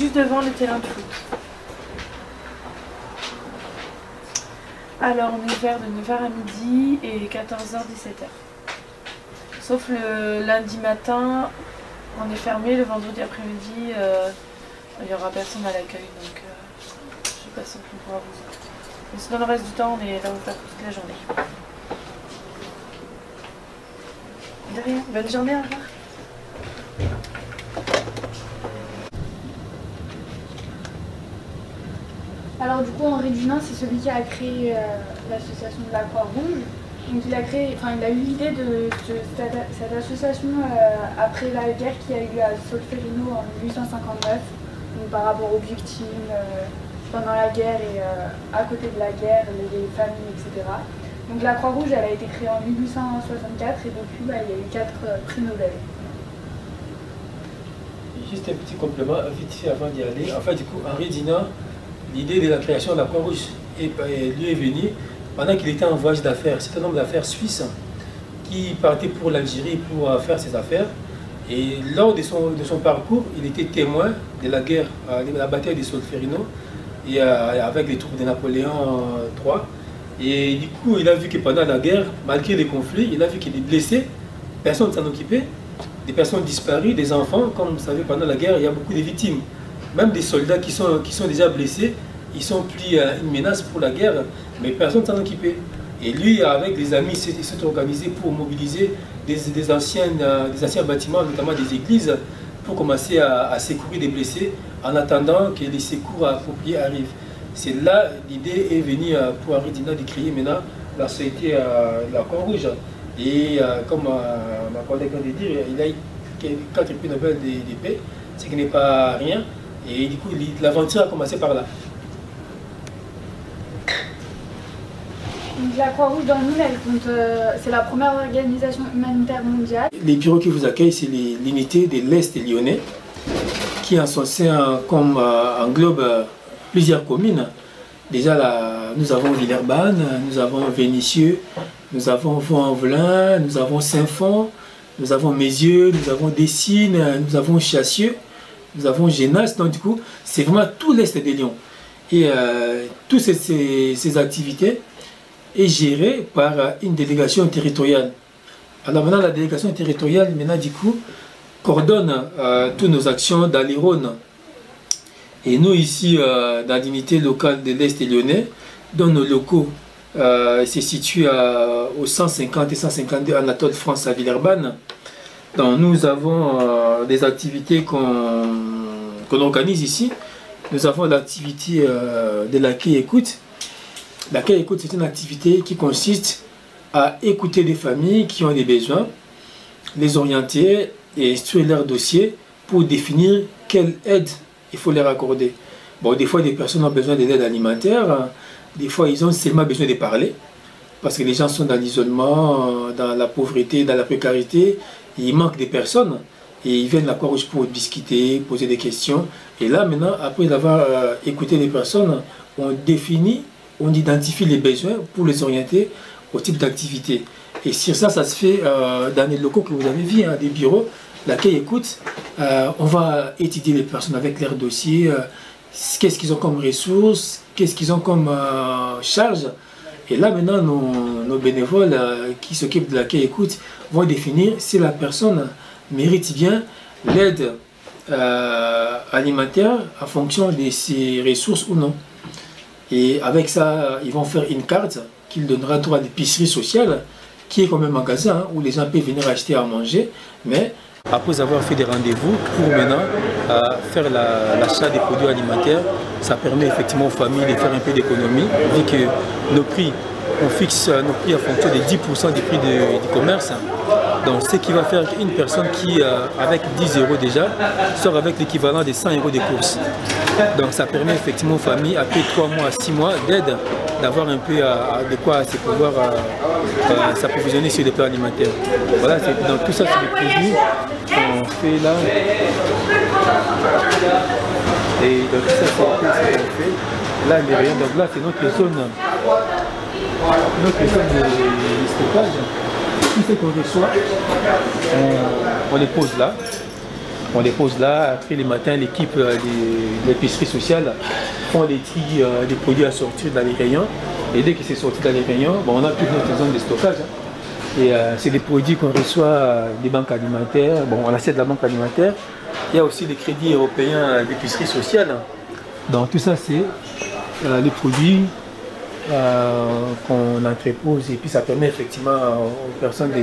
Juste devant le terrain de foot. Alors on est ouvert de 9h à midi et 14h 17h. Sauf le lundi matin, on est fermé. Le vendredi après-midi, il n'y aura personne à l'accueil, donc je ne suis pas sûre qu'on pourra vous aider. Mais sinon le reste du temps, on est là ouvert toute la journée. De rien, bonne journée, au revoir. Alors du coup, Henri Dunant, c'est celui qui a créé l'association de la Croix-Rouge. Donc il a eu l'idée de cette association après la guerre qui a eu lieu à Solferino en 1859, donc par rapport aux victimes pendant la guerre et à côté de la guerre, les familles, etc. Donc la Croix-Rouge, elle a été créée en 1864 et depuis, il y a eu 4 prix Nobel. Juste un petit complément, vite fait avant d'y aller. En fait, du coup, Henri Dunant, l'idée de la création de la Croix-Rouge lui est venue pendant qu'il était en voyage d'affaires. C'est un homme d'affaires suisse qui partait pour l'Algérie pour faire ses affaires. Et lors de son parcours, il était témoin de la guerre, de la bataille de Solferino, et avec les troupes de Napoléon III. Et du coup, il a vu que pendant la guerre, malgré les conflits, il a vu qu'il y a des blessés, personne ne s'en occupait, des personnes disparues, des enfants. Comme vous savez, pendant la guerre, il y a beaucoup de victimes. Même des soldats qui sont déjà blessés, ils sont pris une menace pour la guerre, mais personne ne s'en occupait. Et lui, avec des amis, il s'est organisé pour mobiliser des anciens bâtiments, notamment des églises, pour commencer à secourir des blessés en attendant que les secours appropriés arrivent. C'est là l'idée est venue pour Henri Dunant de créer maintenant la société la Croix-Rouge. Et comme ma collègue vient de dire, il a eu 4 prix Nobel de paix, ce qui n'est pas rien. Et du coup, l'aventure a commencé par là. Donc la Croix-Rouge dans le monde, c'est la première organisation humanitaire mondiale. Les bureaux qui vous accueillent, c'est l'unité de l'Est lyonnais, qui en son sein englobe plusieurs communes. Déjà, là, nous avons Villeurbanne, nous avons Vénissieux, nous avons Vaux-en-Velin, nous avons Saint-Fond, nous avons Mézieux, nous avons Dessines, nous avons Chassieux, nous avons Génas. Donc du coup, c'est vraiment tout l'Est de Lyon. Et toutes ces activités est gérée par une délégation territoriale. Alors maintenant, la délégation territoriale, maintenant du coup, coordonne toutes nos actions dans les Rhônes. Et nous ici, dans l'unité locale de l'Est lyonnais, dont nos locaux se situent au 150 et 152 Anatole France à Villeurbanne. Donc nous avons des activités qu'on organise ici. Nous avons l'activité de l'accueil-écoute. L'accueil-écoute, c'est une activité qui consiste à écouter des familles qui ont des besoins, les orienter et instruire leur dossier pour définir quelle aide il faut leur accorder. Bon, des fois, des personnes ont besoin de l'aide alimentaire, des fois, ils ont seulement besoin de parler, parce que les gens sont dans l'isolement, dans la pauvreté, dans la précarité, et il manque des personnes, et ils viennent à la Croix-Rouge pour discuter, poser des questions. Et là, maintenant, après avoir écouté les personnes, on définit, on identifie les besoins pour les orienter au type d'activité. Et sur ça, ça se fait dans les locaux que vous avez vus, hein, des bureaux, l'accueil écoute. On va étudier les personnes avec leurs dossiers, qu'est-ce qu'ils ont comme ressources, qu'est-ce qu'ils ont comme charge. Et là, maintenant, nos bénévoles qui s'occupent de l'accueil écoute vont définir si la personne mérite bien l'aide alimentaire en fonction de ses ressources ou non. Et avec ça, ils vont faire une carte qu'il donnera droit à l'épicerie sociale, qui est comme un magasin où les gens peuvent venir acheter à manger. Mais après avoir fait des rendez-vous pour maintenant faire l'achat des produits alimentaires, ça permet effectivement aux familles de faire un peu d'économie, vu que nos prix, on fixe nos prix en fonction de 10% des prix du commerce. Donc ce qui va faire qu'une personne qui, avec 10 € déjà, sort avec l'équivalent de 100 € de courses. Donc ça permet effectivement aux familles, après 3 mois à 6 mois d'aide, d'avoir un peu de quoi se pouvoir s'approvisionner sur les plats alimentaires. Voilà, donc tout ça c'est des produits qu'on fait là. Et donc tout ça c'est ce qu'on fait. Là les rayons, donc là c'est notre zone de stockage. Tout ce qu'on reçoit, on les pose là. On les pose là. Après, les matins, l'équipe de l'épicerie sociale font les tri des produits à sortir dans les rayons. Et dès que c'est sorti dans les rayons, bon, on a toute notre zone de stockage. Hein. Et c'est des produits qu'on reçoit des banques alimentaires. Bon, on achète de la banque alimentaire. Il y a aussi les crédits européens d'épicerie sociale. Donc tout ça, c'est les produits qu'on entrepose. Et puis ça permet effectivement aux personnes de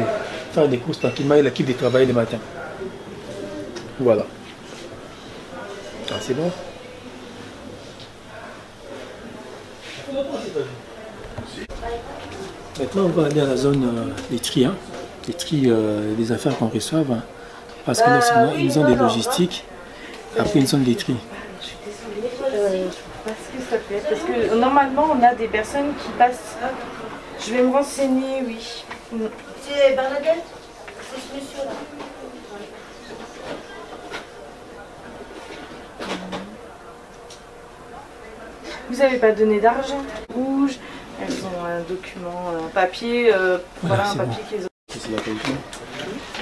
faire des courses tranquillement et l'équipe de travailler le matin. Voilà. Ah, c'est bon. Maintenant, on va aller à la zone des tri, hein, des tri des affaires qu'on reçoit, hein, parce que là, c'est une zone de logistique, après une zone des tri. Je suis désolée, parce que ça peut être, parce que normalement, on a des personnes qui passent. Je vais me renseigner, oui. C'est Bernadette? C'est ce monsieur-là. Vous n'avez pas donné d'argent rouge. Elles ont un document, un papier, voilà, un papier qu'ils ont.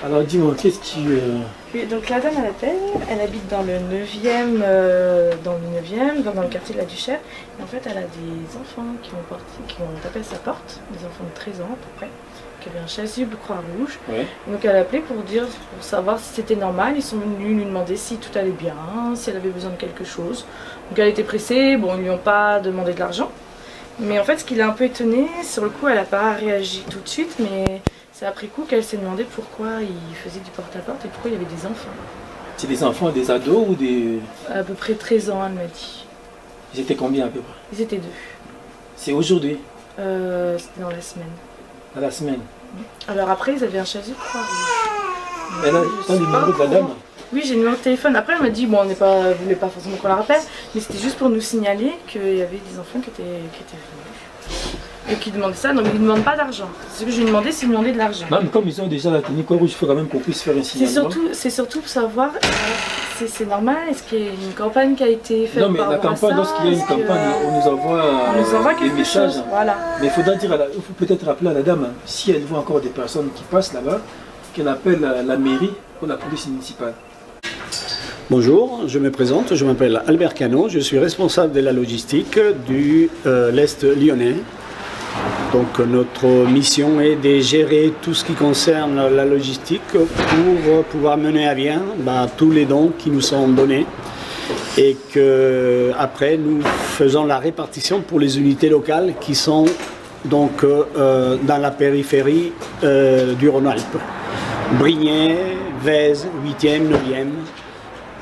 Alors dis-moi, qu'est-ce qui... Oui, donc la dame, elle habite dans le 9e, dans le quartier de la Duchère. Et en fait, elle a des enfants qui ont tapé à sa porte, des enfants de 13 ans à peu près, qui avaient un chasuble Croix-Rouge. Ouais. Donc elle a appelé pour savoir si c'était normal. Ils sont venus lui demander si tout allait bien, si elle avait besoin de quelque chose. Donc elle était pressée, bon, ils lui ont pas demandé de l'argent. Mais en fait, ce qui l'a un peu étonnée, sur le coup, elle n'a pas réagi tout de suite, mais c'est après coup qu'elle s'est demandé pourquoi il faisait du porte-à-porte et pourquoi il y avait des enfants. C'est des enfants, des ados ou des... À peu près 13 ans, elle m'a dit. Ils étaient combien à peu près? Ils étaient 2. C'est aujourd'hui? C'était dans la semaine. Dans la semaine? Alors après, ils avaient un chasuble Croix-Rouge. Elle a le numéro de la dame? Oui, j'ai le numéro de téléphone. Après, elle m'a dit, bon, elle ne voulait pas forcément qu'on la rappelle, mais c'était juste pour nous signaler qu'il y avait des enfants qui étaient venus. Et qui demandaient ça, donc ils ne demandent pas d'argent. C'est ce que je lui ai demandé, c'est de demander de l'argent. Non, mais comme ils ont déjà la tenue Croix-Rouge, il faut quand même qu'on puisse faire un signalement. C'est surtout pour savoir, c'est normal, est-ce qu'il y a une campagne qui a été faite? Non, mais la campagne, lorsqu'il y a une campagne, on nous envoie des messages. Chose, voilà. Mais il faudra dire, il faut peut-être rappeler à la dame, si elle voit encore des personnes qui passent là-bas, qu'elle appelle la mairie ou la police municipale. Bonjour, je me présente, je m'appelle Albert Cano, je suis responsable de la logistique du l'Est lyonnais. Donc notre mission est de gérer tout ce qui concerne la logistique pour pouvoir mener à bien tous les dons qui nous sont donnés et que après nous faisons la répartition pour les unités locales qui sont donc dans la périphérie du Rhône-Alpes. Brignais, Vèze, 8e, 9e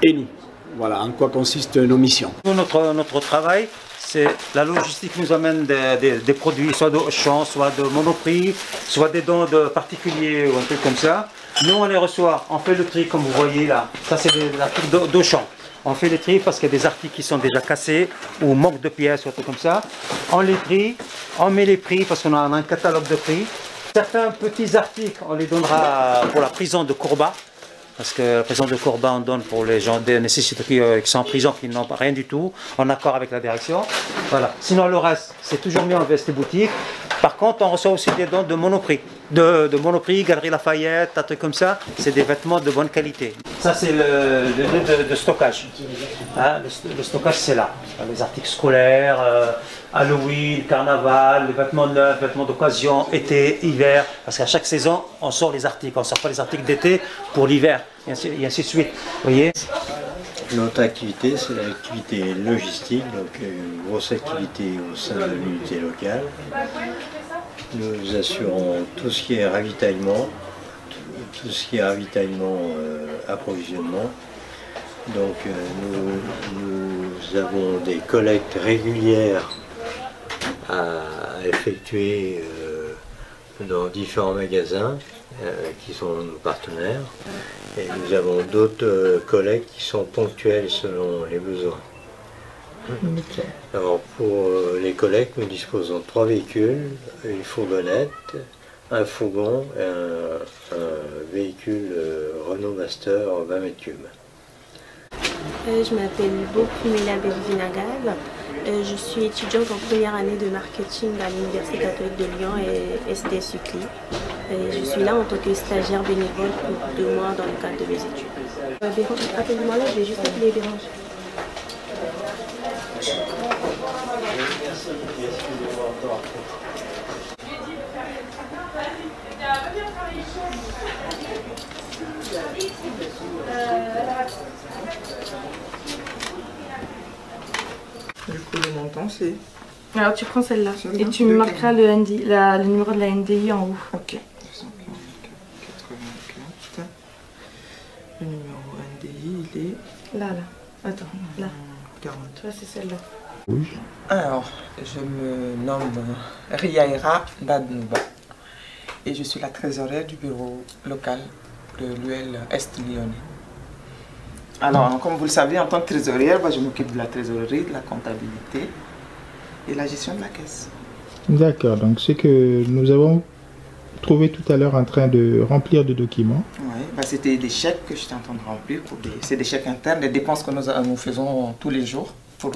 et nous. Voilà en quoi consistent nos missions. Notre travail, c'est la logistique nous amène des produits, soit de Auchan, soit de Monoprix, soit des dons de particuliers ou un truc comme ça. Nous on les reçoit, on fait le tri comme vous voyez là. Ça c'est des articles d'Auchan. On fait les tri parce qu'il y a des articles qui sont déjà cassés ou manquent de pièces ou un truc comme ça. On les trie, on met les prix parce qu'on a un catalogue de prix. Certains petits articles, on les donnera pour la prison de Courbat. Parce que la prison de Courbat, on donne pour les gens des nécessités qui sont en prison, qui n'ont rien du tout, en accord avec la direction. Voilà. Sinon, le reste, c'est toujours mis en veste et boutique. Par contre, on reçoit aussi des dons de Monoprix. De Monoprix, Galerie Lafayette, un truc comme ça. C'est des vêtements de bonne qualité. Ça, c'est le lieu de stockage. Hein, le stockage, c'est là. Les articles scolaires, Halloween, Carnaval, les vêtements neufs, vêtements d'occasion, été, hiver. Parce qu'à chaque saison, on sort les articles. On ne sort pas les articles d'été pour l'hiver. Et ainsi de suite. Vous voyez ? Notre activité, c'est l'activité logistique, donc une grosse activité au sein de l'unité locale. Nous assurons tout ce qui est ravitaillement, approvisionnement. Donc nous avons des collectes régulières à effectuer dans différents magasins qui sont nos partenaires. Et nous avons d'autres collectes qui sont ponctuelles selon les besoins. Alors pour les collectes, nous disposons de 3 véhicules, une fourgonnette, un fourgon et un véhicule Renault Master 20 m3. Je m'appelle Bokumela Belvinagal. Je suis étudiante en première année de marketing à l'Université catholique de Lyon et SDS UCLI. Je suis là en tant que stagiaire bénévole pour 2 mois dans le cadre de mes études. Attendez-moi là, je vais juste appeler les déranges. Du coup, le montant, c'est... Alors tu prends celle-là et tu me marqueras le numéro de la NDI en haut. Ok. 244. Le numéro NDI, il est... Là. Attends, là. 40. Tu vois, c'est celle-là. Alors, je me nomme Riaira Dadnouba et je suis la trésorière du bureau local de l'UL Est Lyonnais. Alors, comme vous le savez, en tant que trésorière, je m'occupe de la trésorerie, de la comptabilité et la gestion de la caisse. D'accord, donc c'est que nous avons trouvé tout à l'heure en train de remplir des documents. Oui, c'était des chèques que j'étais en train de remplir. C'est des chèques internes, des dépenses que nous faisons tous les jours pour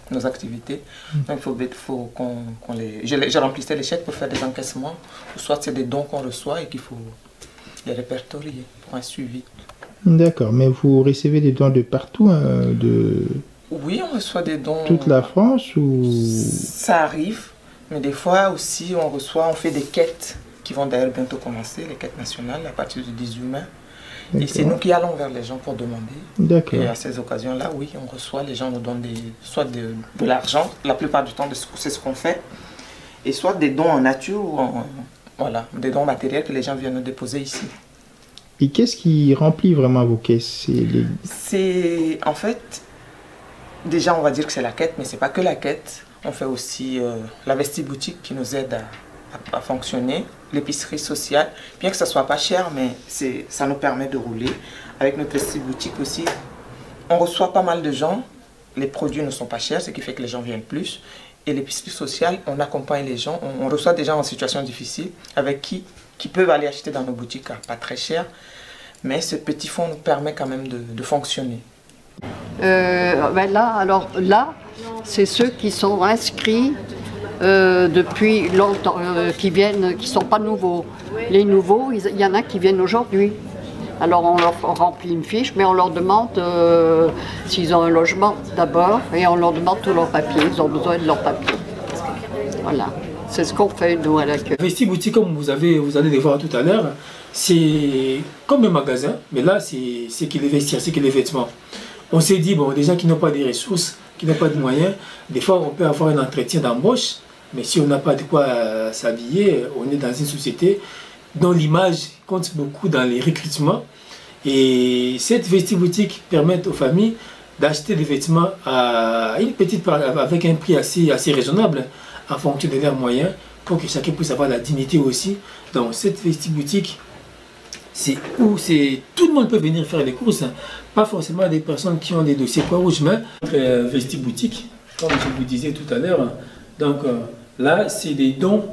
nos activités. Donc il faut qu'on les... Je remplissais les chèques pour faire des encaissements, ou soit c'est des dons qu'on reçoit et qu'il faut les répertorier pour un suivi. D'accord, mais vous recevez des dons de partout, Oui, on reçoit des dons... Toute la France ou... Ça arrive, mais des fois aussi on fait des quêtes qui vont d'ailleurs bientôt commencer, les quêtes nationales à partir du 18 mai. Et c'est nous qui allons vers les gens pour demander. D'accord. Et à ces occasions-là, oui, on reçoit, les gens nous donnent soit de l'argent, la plupart du temps c'est ce qu'on fait, et soit des dons en nature, ou voilà, des dons matériels que les gens viennent nous déposer ici. Et qu'est-ce qui remplit vraiment vos caisses? C'est en fait, déjà on va dire que c'est la quête, mais c'est pas que la quête. On fait aussi la vestiboutique qui nous aide à fonctionner, l'épicerie sociale, bien que ça soit pas cher, mais ça nous permet de rouler. Avec notre vestiboutique aussi, on reçoit pas mal de gens, les produits ne sont pas chers, ce qui fait que les gens viennent plus. Et l'épicerie sociale, on accompagne les gens, on reçoit des gens en situation difficile, avec qui peuvent aller acheter dans nos boutiques à pas très cher, mais ce petit fonds nous permet quand même de fonctionner. Là, c'est ceux qui sont inscrits depuis longtemps, qui ne sont pas nouveaux. Les nouveaux, il y en a qui viennent aujourd'hui. Alors on leur remplit une fiche, mais on leur demande s'ils ont un logement d'abord, et on leur demande tous leurs papiers, ils ont besoin de leurs papiers. Voilà, c'est ce qu'on fait nous à l'accueil. Vestiboutique, comme vous allez les voir tout à l'heure, c'est comme un magasin, mais là c'est que les vestiaires, c'est que les vêtements. On s'est dit, bon, des gens qui n'ont pas de ressources, qui n'ont pas de moyens, des fois on peut avoir un entretien d'embauche, mais si on n'a pas de quoi s'habiller, on est dans une société dont l'image compte beaucoup dans les recrutements. Et cette vestiboutique permet aux familles d'acheter des vêtements à une petite avec un prix assez raisonnable en fonction de leurs moyens, pour que chacun puisse avoir la dignité aussi. Donc cette vestiboutique, c'est où tout le monde peut venir faire les courses, hein. Pas forcément des personnes qui ont des dossiers Croix-Rouge, mais vestiboutique, comme je vous disais tout à l'heure. Donc là, c'est des dons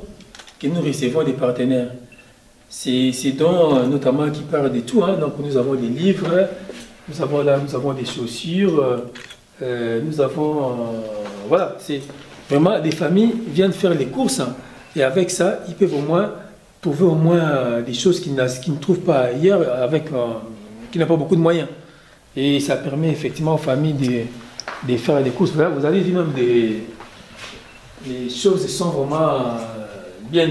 que nous recevons des partenaires. C'est dons notamment qui parlent de tout, hein. Donc nous avons des livres, nous avons des chaussures, nous avons... voilà, c'est vraiment des familles viennent faire les courses, hein, et avec ça, ils peuvent au moins trouver des choses qu'ils ne trouvent pas ailleurs, qui n'ont pas beaucoup de moyens. Et ça permet effectivement aux familles de faire des courses. Là, vous allez dire même les choses sont vraiment bien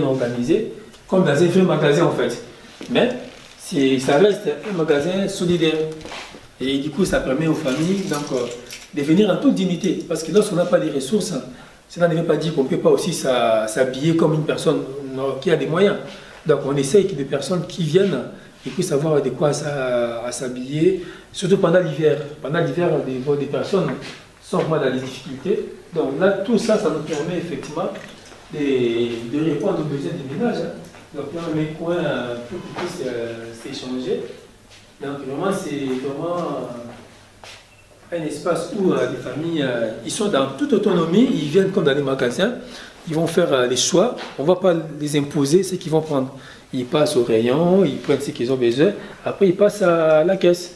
organisées, comme dans un vrai magasin en fait. Mais ça reste un magasin solidaire. Et du coup, ça permet aux familles de venir en toute dignité. Parce que lorsqu'on n'a pas de ressources, cela ne veut pas dire qu'on ne peut pas aussi s'habiller comme une personne qui a des moyens. Donc on essaye que des personnes qui viennent et puissent avoir de quoi à s'habiller, surtout pendant l'hiver. Pendant l'hiver, des personnes sont vraiment dans les difficultés. Donc là, tout ça, ça nous permet effectivement de répondre aux besoins des ménages. Hein. Donc là, on met un coin pour qu'ils puissent s'échanger. Donc vraiment, c'est vraiment un espace où les familles, ils sont dans toute autonomie, ils viennent comme dans les magasins, ils vont faire les choix, on ne va pas les imposer ce qu'ils vont prendre. Ils passent au rayon, ils prennent ce qu'ils ont besoin, après ils passent à la caisse.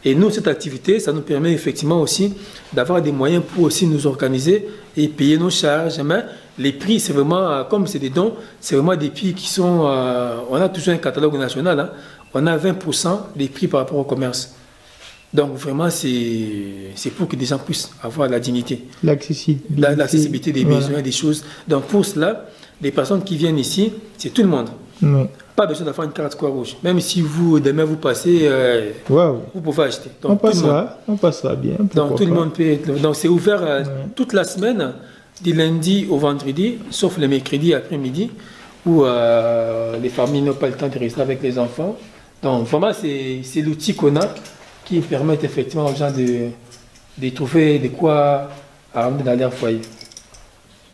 Et nous, cette activité, ça nous permet effectivement aussi d'avoir des moyens pour aussi nous organiser et payer nos charges. Mais les prix, c'est vraiment, comme c'est des dons, c'est vraiment des prix qui sont... on a toujours un catalogue national, hein. on a 20% des prix par rapport au commerce. Donc vraiment, c'est pour que des gens puissent avoir la dignité. L'accessibilité des besoins, des choses. Donc pour cela, les personnes qui viennent ici, c'est tout le monde. Oui. Pas besoin d'avoir une carte Croix-Rouge. Même si vous, demain, vous passez, vous pouvez acheter. Donc, on passera bien. Donc tout le monde peut être... Donc c'est ouvert toute la semaine, du lundi au vendredi, sauf le mercredi après-midi, où les familles n'ont pas le temps de rester avec les enfants. Donc vraiment, c'est l'outil qu'on a qui permet effectivement aux gens de trouver de quoi ramener dans leur foyer.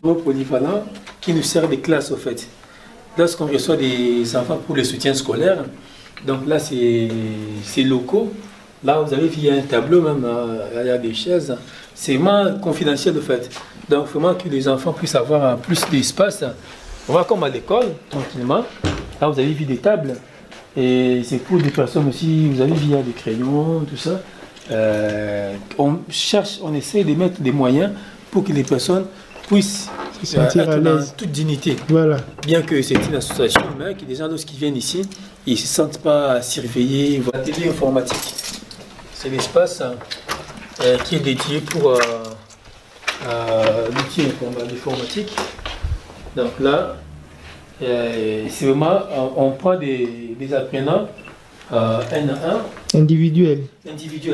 Un polyvalent qui nous sert de classe au fait. Lorsqu'on reçoit des enfants pour le soutien scolaire, donc là c'est locaux. Là vous avez vu, il y a un tableau même, il y a des chaises. C'est vraiment confidentiel au fait. Donc vraiment que les enfants puissent avoir plus d'espace. On va comme à l'école, tranquillement. Là vous avez vu des tables. Et c'est pour des personnes aussi, vous avez vu, il y a des crayons, tout ça. On essaie de mettre des moyens pour que les personnes puissent se sentir à l'aise, toute dignité. Voilà. Bien que c'est une association, mais que les gens, lorsqu'ils viennent ici, ils ne se sentent pas surveillés. L'atelier informatique, c'est l'espace qui est dédié pour l'outil informatique. Donc là, c'est vraiment, on prend des apprenants un à un. Individuel.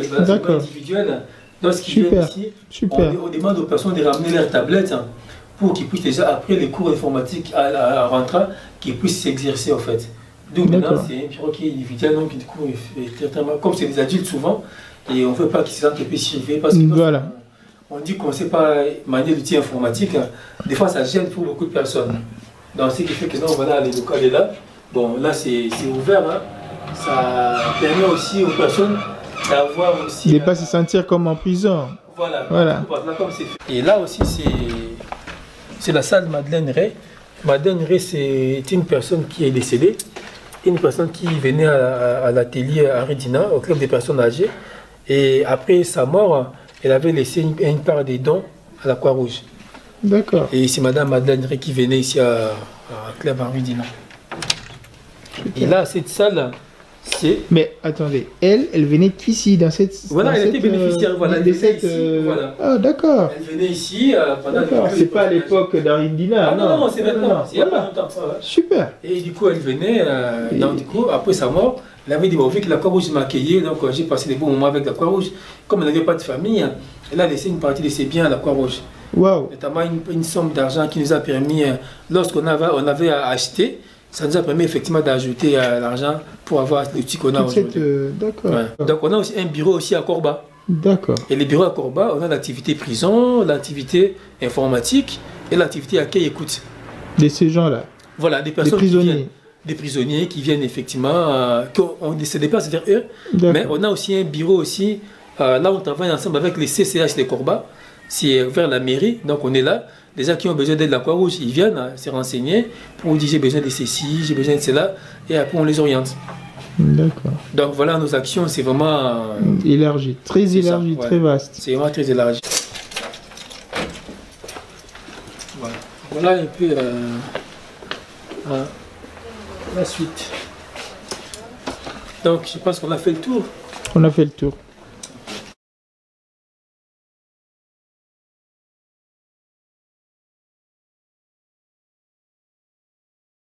Voilà, d'accord. Individuel. Lorsqu'ils viennent ici, on demande aux personnes de ramener leur tablette pour qu'ils puissent déjà, après les cours informatiques à rentrant, qu'ils puissent s'exercer en fait. Donc maintenant, c'est un bureau qui est individuel, donc du coup, comme c'est des adultes souvent, et on ne veut pas qu'ils se sentent un peu surveillés parce que voilà. On dit qu'on ne sait pas manier l'outil informatique, des fois ça gêne pour beaucoup de personnes. Donc ce qui fait que non, voilà, le local est là. Bon, là c'est ouvert, hein. Ça permet aussi aux personnes d'avoir aussi... De ne pas se sentir comme en prison. Voilà. Voilà. Là, comme et là aussi c'est la salle Madeleine Ray. Madeleine Ray, c'est une personne qui est décédée, une personne qui venait à l'atelier à Redina, au club des personnes âgées. Et après sa mort, elle avait laissé une part des dons à la Croix-Rouge. D'accord. Et c'est Madame Madeleine Ray qui venait ici à club à Redina. Et là, cette salle, c'est... Mais attendez, elle venait qu'ici, dans cette... Voilà, elle était bénéficiaire, voilà, elle venait ici, voilà. Ah, d'accord. Elle venait ici pendant... C'est pas à l'époque d'Arindina. Ah non, c'est maintenant, il n'y a pas longtemps. Voilà. Super. Et du coup, elle venait, donc du coup, après sa mort, elle avait dit, bon, vu que la Croix-Rouge m'a accueilli, donc j'ai passé des bons moments avec la Croix-Rouge. Comme elle n'avait pas de famille, elle a laissé une partie de ses biens à la Croix-Rouge. Wow. Notamment une somme d'argent qui nous a permis, lorsqu'on avait acheté, ça nous a permis effectivement d'ajouter l'argent pour avoir l'outil qu'on a aujourd'hui. D'accord. Ouais. Donc on a aussi un bureau aussi à Corba. D'accord. Et les bureaux à Corba, on a l'activité prison, l'activité informatique et l'activité accueil-écoute. De ces gens-là. Voilà, des personnes des prisonniers qui viennent effectivement, on se déplace vers eux. Mais on a aussi un bureau aussi, là on travaille ensemble avec les CCH de Corba. C'est vers la mairie, donc on est là. Les gens qui ont besoin d'aide de la Croix-Rouge, ils viennent se renseigner pour dire j'ai besoin de ceci, j'ai besoin de cela, et après on les oriente. D'accord. Donc voilà, nos actions, c'est vraiment... élargi, très élargi, très vaste. C'est vraiment très élargi. Voilà, voilà un peu la suite. Donc je pense qu'on a fait le tour. On a fait le tour.